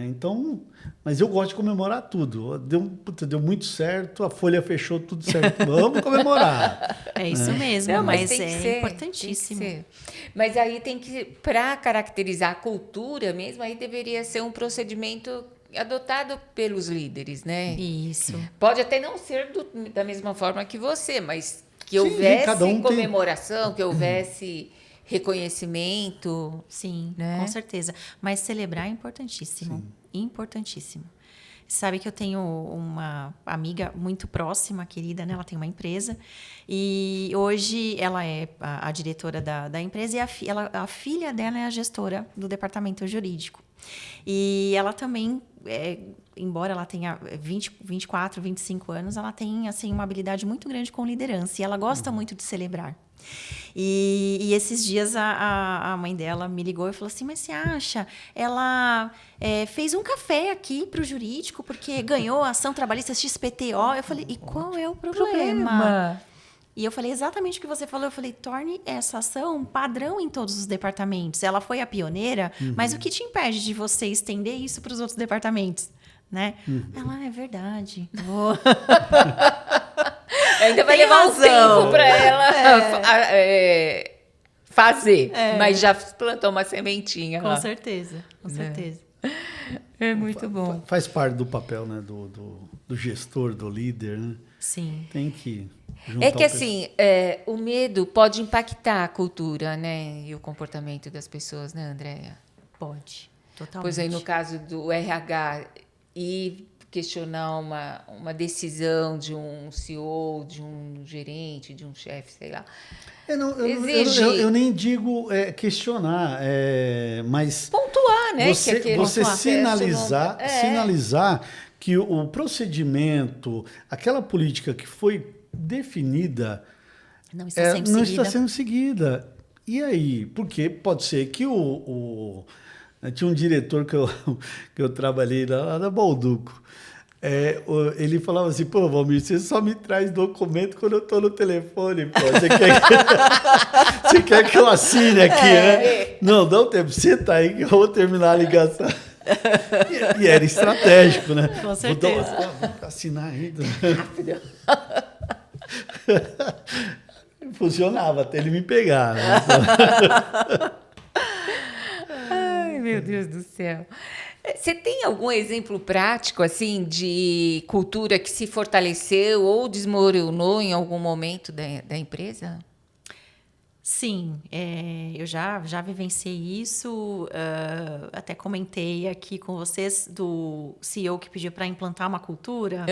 Então, mas eu gosto de comemorar tudo. Deu muito certo, a folha fechou tudo certo. Vamos comemorar. É isso mesmo, não, mas é importantíssimo. Mas aí tem que, para caracterizar a cultura mesmo, aí deveria ser um procedimento adotado pelos líderes, né? Isso. Pode até não ser da mesma forma que você, mas que houvesse comemoração, que houvesse reconhecimento. Sim, né? Com certeza. Mas celebrar é importantíssimo. Sim. Importantíssimo. Sabe que eu tenho uma amiga muito próxima, querida, né? Ela tem uma empresa e hoje ela é a diretora da empresa e a filha dela é a gestora do departamento jurídico. E ela também, embora ela tenha 24, 25 anos, ela tem assim, uma habilidade muito grande com liderança e ela gosta muito de celebrar. E esses dias a mãe dela me ligou e falou assim, mas você acha? Ela fez um café aqui para o jurídico porque ganhou a ação trabalhista XPTO. Eu falei, e qual é o problema? E eu falei exatamente o que você falou. Eu falei, torne essa ação padrão em todos os departamentos. Ela foi a pioneira, mas o que te impede de você estender isso para os outros departamentos? Né? Ela, é verdade. Ainda vai Tem levar um razão. tempo para ela fazer, mas já plantou uma sementinha Com lá. certeza, com certeza. É muito bom. Faz parte do papel, né, do gestor, do líder, né? Sim. Tem que juntar É que o assim, o medo pode impactar a cultura, né, e o comportamento das pessoas, né, Andréia? Pode, totalmente. Pois aí, no caso do RH, e questionar uma decisão de um CEO, de um gerente, de um chefe, sei lá. Eu nem digo questionar, mas Pontuar, né? você pontuar. sinalizar que o procedimento, aquela política que foi definida, Não está sendo não seguida. está sendo seguida. E aí? Porque pode ser que tinha um diretor que eu trabalhei lá na Balduco. Ele falava assim, pô, Valmir, você só me traz documento quando eu tô no telefone, pô. Você quer que eu assine aqui, né? Não, dá um tempo, senta aí que eu vou terminar a ligação. E era estratégico, né? Com certeza. Vou assinar ainda. Funcionava até ele me pegar. Né? Ai, meu Deus do céu. Você tem algum exemplo prático, assim, de cultura que se fortaleceu ou desmoronou em algum momento da empresa? Sim, eu já vivenciei isso. Até comentei aqui com vocês do CEO que pediu para implantar uma cultura.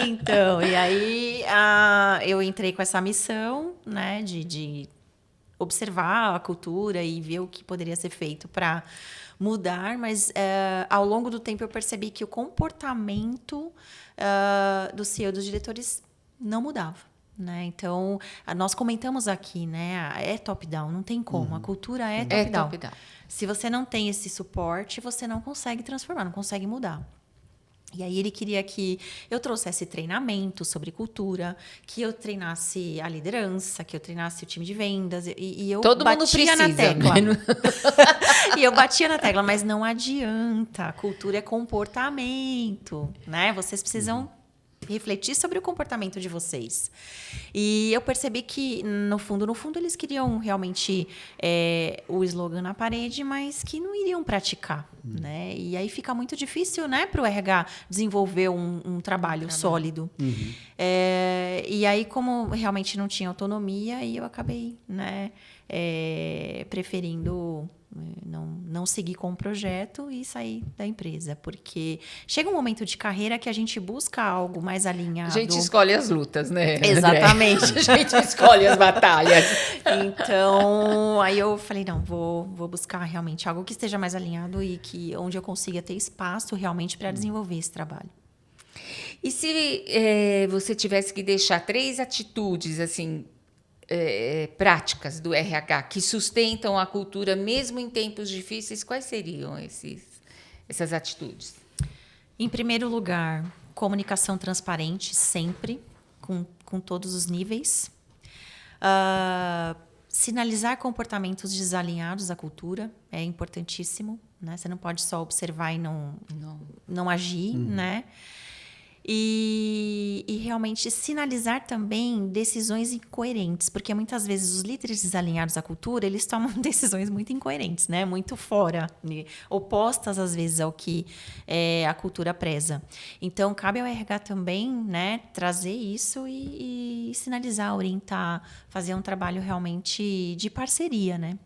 Então, e aí eu entrei com essa missão, né, de observar a cultura e ver o que poderia ser feito para mudar, mas ao longo do tempo eu percebi que o comportamento do CEO, dos diretores, não mudava. Né? Então, nós comentamos aqui, né? É top-down, não tem como. A cultura é top-down. Se você não tem esse suporte, você não consegue transformar, não consegue mudar. E aí ele queria que eu trouxesse treinamento sobre cultura, que eu treinasse a liderança, que eu treinasse o time de vendas. E eu Todo mundo batia precisa, na tecla. Né? E eu batia na tecla, mas não adianta. Cultura é comportamento, né? Vocês precisam refletir sobre o comportamento de vocês. E eu percebi que, no fundo, eles queriam realmente o slogan na parede, mas que não iriam praticar. Né? E aí fica muito difícil, né, para o RH desenvolver um trabalho sólido. E aí, como realmente não tinha autonomia, aí eu acabei, né, preferindo não seguir com o projeto e sair da empresa, porque chega um momento de carreira que a gente busca algo mais alinhado. A gente escolhe as lutas, né? Exatamente. A gente escolhe as batalhas. Então, aí eu falei, não, vou buscar realmente algo que esteja mais alinhado e onde eu consiga ter espaço realmente para desenvolver esse trabalho. E se você tivesse que deixar 3 atitudes, assim, práticas do RH que sustentam a cultura mesmo em tempos difíceis, quais seriam essas atitudes? Em primeiro lugar, comunicação transparente sempre, com todos os níveis. Sinalizar comportamentos desalinhados à cultura é importantíssimo, né? Você não pode só observar e não agir, né? E realmente sinalizar também decisões incoerentes, porque muitas vezes os líderes desalinhados à cultura, eles tomam decisões muito incoerentes, né? Muito fora, opostas às vezes ao que a cultura preza. Então, cabe ao RH também, né, trazer isso e sinalizar, orientar, fazer um trabalho realmente de parceria, né,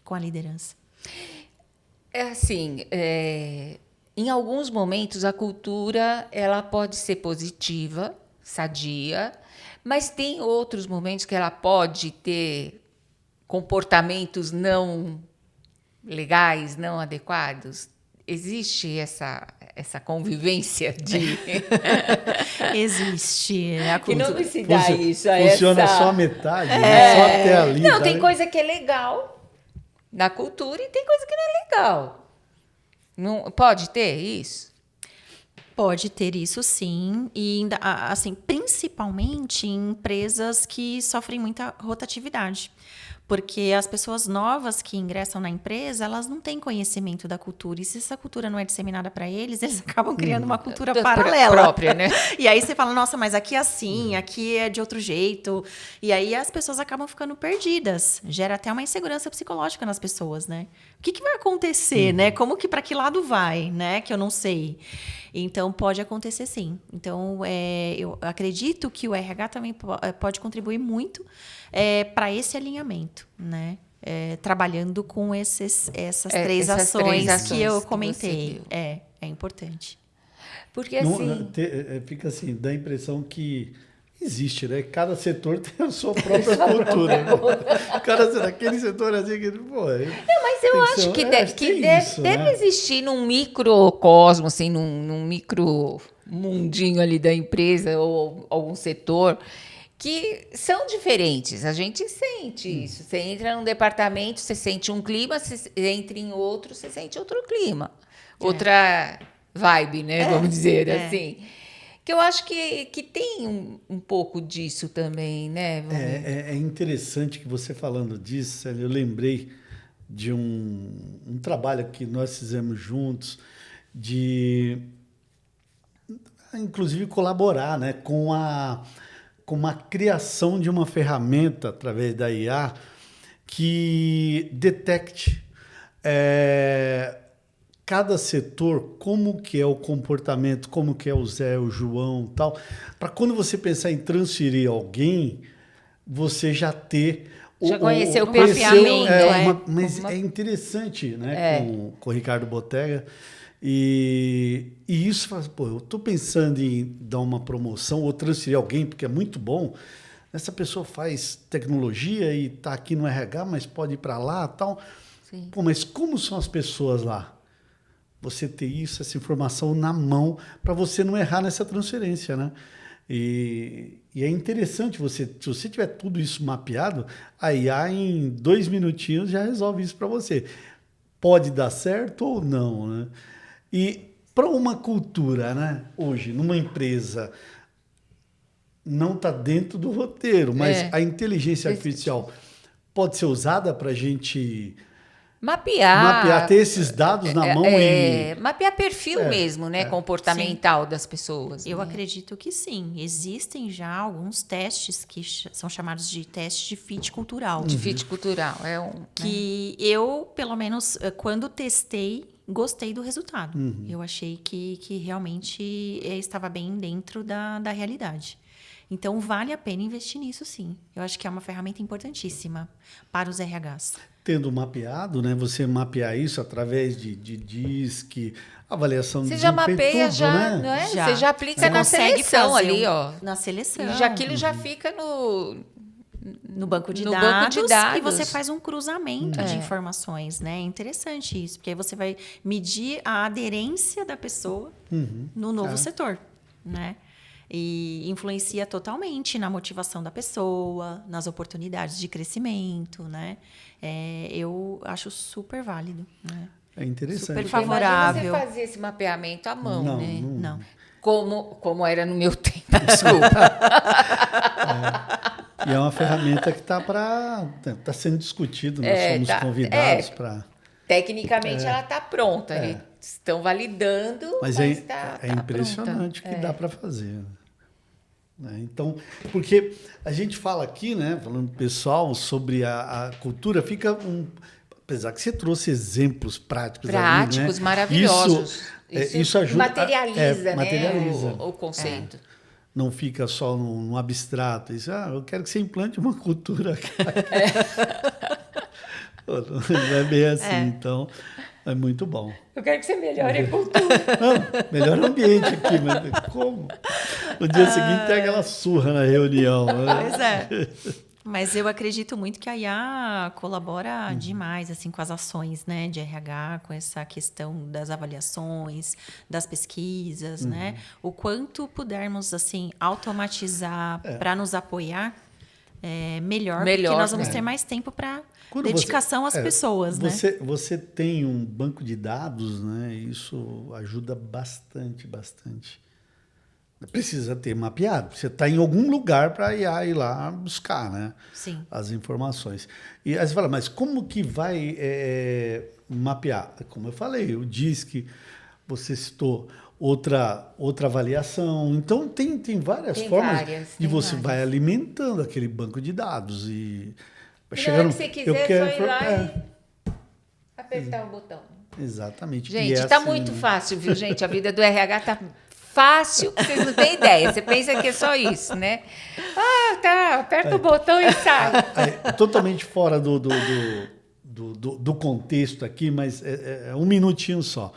com a liderança. Em alguns momentos, a cultura ela pode ser positiva, sadia, mas tem outros momentos que ela pode ter comportamentos não legais, não adequados. Existe essa convivência de... Existe. Que não se dá isso. Funciona só a metade, né? Só até ali. Não, tem coisa que é legal na cultura e tem coisa que não é legal. Não, pode ter isso? Pode ter isso, sim. E, assim, principalmente em empresas que sofrem muita rotatividade. Porque as pessoas novas que ingressam na empresa, elas não têm conhecimento da cultura. E se essa cultura não é disseminada para eles, eles acabam criando uma cultura paralela. Própria, né? E aí você fala, nossa, mas aqui é assim, aqui é de outro jeito. E aí as pessoas acabam ficando perdidas. Gera até uma insegurança psicológica nas pessoas, né? O que vai acontecer, né? Como que, para que lado vai, né? Que eu não sei. Então, pode acontecer sim. Então, eu acredito que o RH também pode contribuir muito para esse alinhamento, né? Trabalhando com essas três ações que eu comentei. É importante. Porque assim... Fica assim, dá a impressão que existe, né? Cada setor tem a sua própria cultura. Aquele setor assim que... Pô, mas eu acho que deve existir num microcosmo, assim, num micro mundinho ali da empresa ou algum setor que são diferentes. A gente sente isso. Você entra num departamento, você sente um clima, você entra em outro, você sente outro clima. Outra vibe, né? Vamos dizer assim. Que eu acho que tem um pouco disso também, né? É interessante que você falando disso, eu lembrei de um trabalho que nós fizemos juntos, de inclusive colaborar, né, com a criação de uma ferramenta através da IA que detecte cada setor, como que é o comportamento, como que é o Zé, o João, tal, para quando você pensar em transferir alguém, você já ter conhecer o perfil. Mas é interessante, né, com o Ricardo Botega. E isso faz, pô, eu estou pensando em dar uma promoção ou transferir alguém, porque é muito bom. Essa pessoa faz tecnologia e está aqui no RH, mas pode ir para lá e tal. Sim. Pô, mas como são as pessoas lá? Você ter isso, essa informação na mão, para você não errar nessa transferência, né? E é interessante se você tiver tudo isso mapeado, a IA em 2 minutinhos já resolve isso para você. Pode dar certo ou não, né? E para uma cultura, né, hoje, numa empresa, não está dentro do roteiro, mas a inteligência artificial pode ser usada para a gente mapear, ter esses dados na mão e... Mapear perfil mesmo, né, comportamental das pessoas. Eu acredito que sim. Existem já alguns testes que são chamados de testes de fit cultural. De fit cultural. Que eu, pelo menos, quando testei, gostei do resultado. Eu achei que realmente estava bem dentro da realidade. Então, vale a pena investir nisso, sim. Eu acho que é uma ferramenta importantíssima para os RHs. Tendo mapeado, né? Você mapear isso através de DISC, avaliação de desempenho. Você já mapeia, tudo, né? Não é? Já. Você já aplica na seleção ali, ó. Na seleção. E aquilo já fica no banco de dados. E você faz um cruzamento de informações, né? É interessante isso, porque aí você vai medir a aderência da pessoa no novo setor, né? E influencia totalmente na motivação da pessoa, nas oportunidades de crescimento, né? Eu acho super válido, né? É interessante. Super favorável. Imagina você fazer esse mapeamento à mão, não, né? Não. Como era no meu tempo, desculpa. E é uma ferramenta que está sendo discutido, nós somos convidados para... Tecnicamente ela está pronta, né? Estão validando, mas tá impressionante o pronta. Que dá para fazer. Né? Então, porque a gente fala aqui, né, falando pessoal, sobre a cultura, fica apesar que você trouxe exemplos práticos ali, né? maravilhosos. Isso ajuda. Materializa, né? Materializa. O conceito. Não fica só no abstrato. Isso, eu quero que você implante uma cultura. Não é bem assim, então é muito bom. Eu quero que você melhore a cultura. Não, melhor o ambiente aqui, mas como? No dia seguinte tem aquela surra na reunião. Né? Pois é. Mas eu acredito muito que a IA colabora demais assim, com as ações, né, de RH, com essa questão das avaliações, das pesquisas, né? O quanto pudermos assim, automatizar para nos apoiar, melhor, Melhor, porque nós vamos né? ter mais tempo para Quando dedicação às pessoas, né? Você tem um banco de dados, né? Isso ajuda bastante, bastante. Precisa ter mapeado. Você está em algum lugar para ir lá buscar, né? Sim. As informações. E aí você fala, mas como que vai mapear? Como eu falei, o DISC, você citou outra avaliação. Então, tem várias Tem formas várias, e tem você várias. vai alimentando aquele banco de dados. E vai E na hora que você quiser, é só ir lá é, e apertar o botão. exatamente. E Gente, é tá assim, muito né? fácil, viu, gente? A vida do RH tá fácil, que vocês não têm ideia. Você pensa que é só isso, né? Ah, tá, aperta o botão e sai. Aí, totalmente fora do contexto aqui, mas é um minutinho só.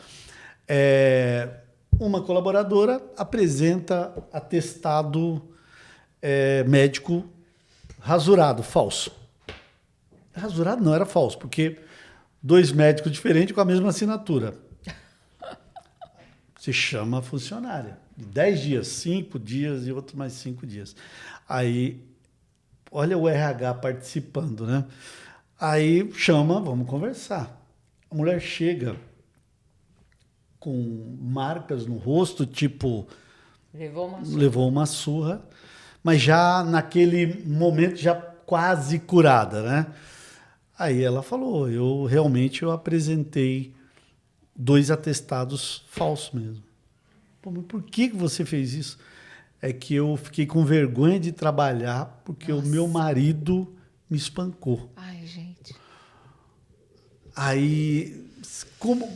Uma colaboradora apresenta atestado médico rasurado, falso. Rasurado não, era falso, porque 2 médicos diferentes com a mesma assinatura. Se chama a funcionária. De 10 dias, 5 dias e outro mais 5 dias. Aí, olha o RH participando, né? Aí chama, vamos conversar. A mulher chega com marcas no rosto, tipo, levou uma surra, mas já naquele momento já quase curada, né? Aí ela falou, eu apresentei 2 atestados falsos mesmo. Pô, mas por que você fez isso? É que eu fiquei com vergonha de trabalhar porque o meu marido me espancou. Ai, gente. Aí, como...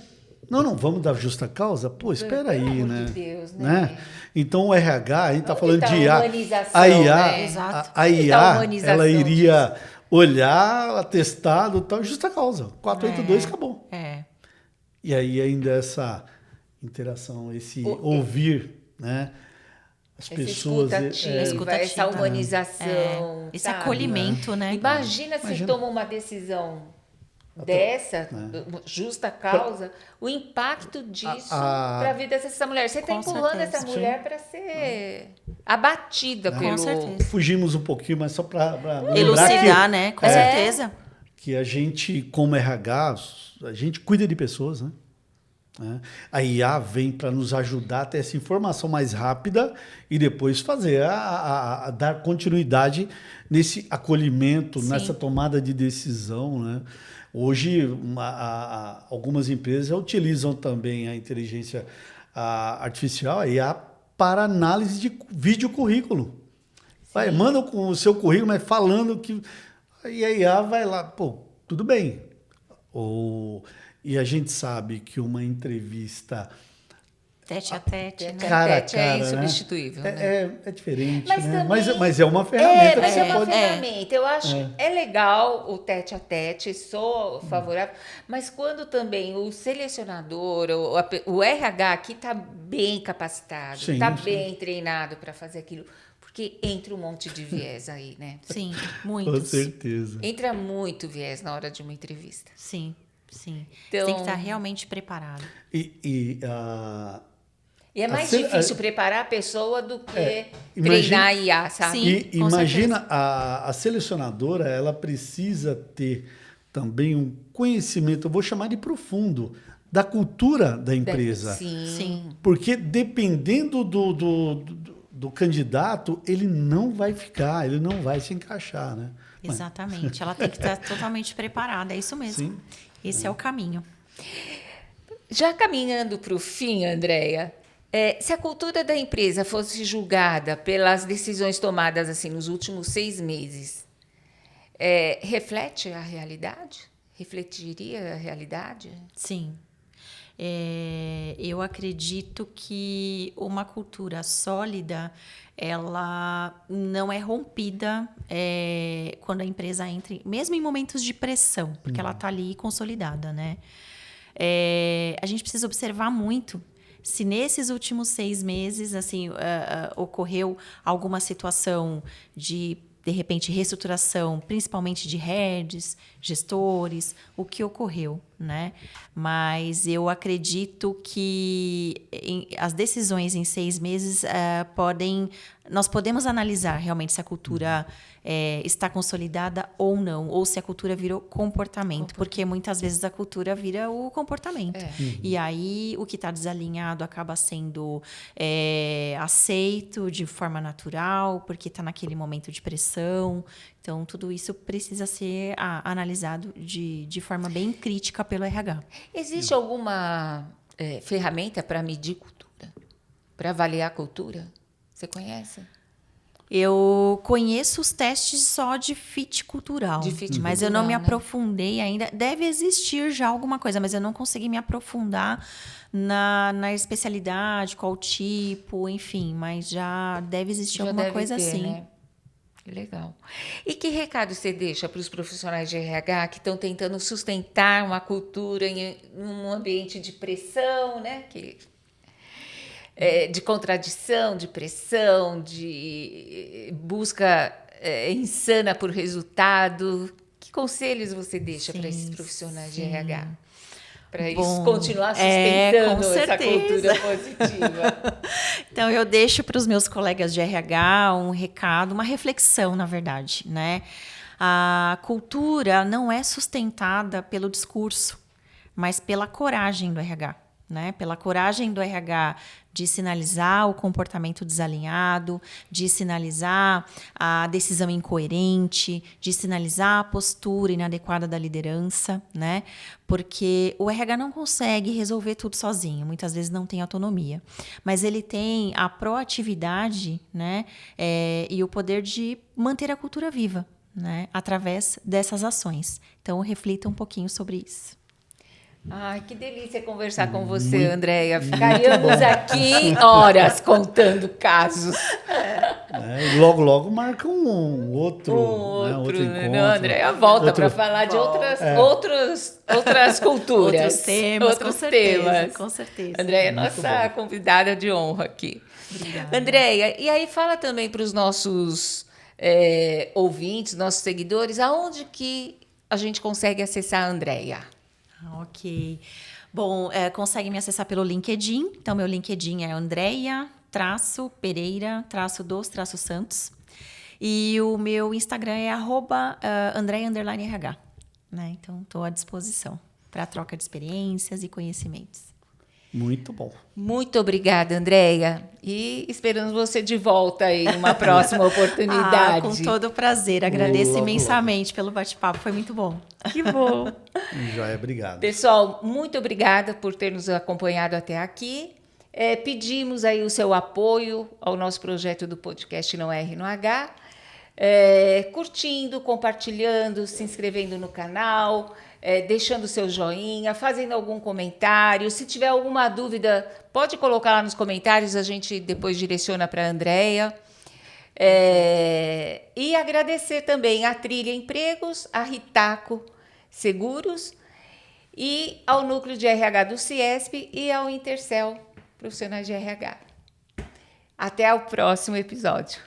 Não, vamos dar justa causa? Pô, espera aí, Pelo amor né? de Deus, né? Então, o RH, a gente está Onde falando tá de a IA. humanização, A IA, né? Exato. a Onde tá a IA, humanização ela iria olhar, atestado e tal, justa causa. 482 acabou. E aí ainda essa interação, esse ouvir, né? As Essa pessoas... escutativa, essa humanização. Esse sabe? acolhimento, né? Imagina se toma uma decisão dessa, justa causa, o impacto disso para a vida dessa mulher. Você está Com empurrando certeza. essa mulher para ser abatida Com pelo... certeza. Fugimos um pouquinho, mas só para lembrar Elucidar, né? Com certeza. que a gente, como RH, a gente cuida de pessoas, né? A IA vem para nos ajudar a ter essa informação mais rápida e depois fazer a dar continuidade nesse acolhimento, nessa tomada de decisão, né? Hoje, algumas empresas já utilizam também a inteligência artificial, a IA, para análise de vídeo currículo. Manda com o seu currículo, mas falando que... E a IA vai lá, pô, tudo bem. E a gente sabe que uma entrevista... Tete a tete, né? Cara a Tete cara, é né? insubstituível, né? É diferente, Mas né? também- Mas é uma ferramenta. Mas que é você uma pode... ferramenta. Eu acho legal o tete a tete, sou favorável, mas quando também o selecionador, o RH aqui está bem capacitado, Sim, está sim. bem treinado para fazer aquilo, porque entra um monte de viés aí, né? Sim, Com muitos. certeza. Entra muito viés na hora de uma entrevista. Sim, sim. Então- Você tem que estar realmente preparado. E E é mais A difícil preparar a pessoa do que imagina- treinar a IA, sabe? Sim. E com imagina, a selecionadora, ela precisa ter também um conhecimento, eu vou chamar de profundo, da cultura da empresa. Sim. Porque dependendo do candidato, ele não vai ficar, ele não vai se encaixar, né? Exatamente. Ela tem que estar totalmente preparada. É isso mesmo. Sim. Esse é o caminho. Já caminhando para o fim, Andréia, se a cultura da empresa fosse julgada pelas decisões tomadas assim nos últimos 6 meses, reflete a realidade? Refletiria a realidade? Sim. Eu acredito que uma cultura sólida, ela não é rompida quando a empresa entra, mesmo em momentos de pressão, porque ela está ali consolidada, né? A gente precisa observar muito se nesses últimos 6 meses, assim, ocorreu alguma situação de repente, reestruturação, principalmente de heads, gestores, o que ocorreu, né? Mas eu acredito que as decisões em 6 meses nós podemos analisar realmente se a cultura está consolidada ou não, ou se a cultura virou comportamento, porque muitas vezes a cultura vira o comportamento. E aí o que está desalinhado acaba sendo aceito de forma natural, porque está naquele momento de pressão. Então, tudo isso precisa ser analisado de forma bem crítica pelo RH. Existe alguma ferramenta para medir cultura? Para avaliar a cultura? Você conhece? Eu conheço os testes só de fit cultural, mas eu não me aprofundei ainda. Deve existir já alguma coisa, mas eu não consegui me aprofundar na especialidade, qual tipo, enfim. Mas já deve existir alguma coisa assim. Né? Legal. E que recado você deixa para os profissionais de RH que estão tentando sustentar uma cultura em um ambiente de pressão, né? De contradição, de pressão, de busca insana por resultado. Que conselhos você deixa para esses profissionais de RH? Para eles continuar sustentando essa cultura positiva. Então, eu deixo para os meus colegas de RH um recado, uma reflexão, na verdade, né? A cultura não é sustentada pelo discurso, mas pela coragem do RH. Né? Pela coragem do RH de sinalizar o comportamento desalinhado, de sinalizar a decisão incoerente, de sinalizar a postura inadequada da liderança, né? Porque o RH não consegue resolver tudo sozinho, muitas vezes não tem autonomia, mas ele tem a proatividade, né? E o poder de manter a cultura viva, né? Através dessas ações. Então, reflita um pouquinho sobre isso. Ai, que delícia conversar com você, Andréia. Ficaríamos aqui horas contando casos. Logo, logo marca um outro encontro. Não, Andréia volta para falar de outras culturas. Outros temas. Com certeza. Andréia é nossa convidada de honra aqui. Obrigada. Andréia, e aí fala também para os nossos ouvintes, nossos seguidores, aonde que a gente consegue acessar a Andréia? Ok. Bom, consegue me acessar pelo LinkedIn. Então, meu LinkedIn é Andreia-Pereira-dos-Santos. E o meu Instagram é @Andreia_RH. Né? Então, estou à disposição para troca de experiências e conhecimentos. Muito bom. Muito obrigada, Andréia. E esperamos você de volta aí em uma próxima oportunidade. Com todo prazer. Agradeço imensamente pelo bate-papo. Foi muito bom. Que bom. Joia, obrigado. Pessoal, muito obrigada por ter nos acompanhado até aqui. Pedimos aí o seu apoio ao nosso projeto do podcast Não R no H. Curtindo, compartilhando, se inscrevendo no canal, deixando seu joinha, fazendo algum comentário. Se tiver alguma dúvida, pode colocar lá nos comentários, a gente depois direciona para a Andréia. E agradecer também a Trilha Empregos, a Ritaco Seguros e ao Núcleo de RH do CIESP e ao Intercel Profissionais de RH. Até o próximo episódio.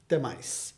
Até mais.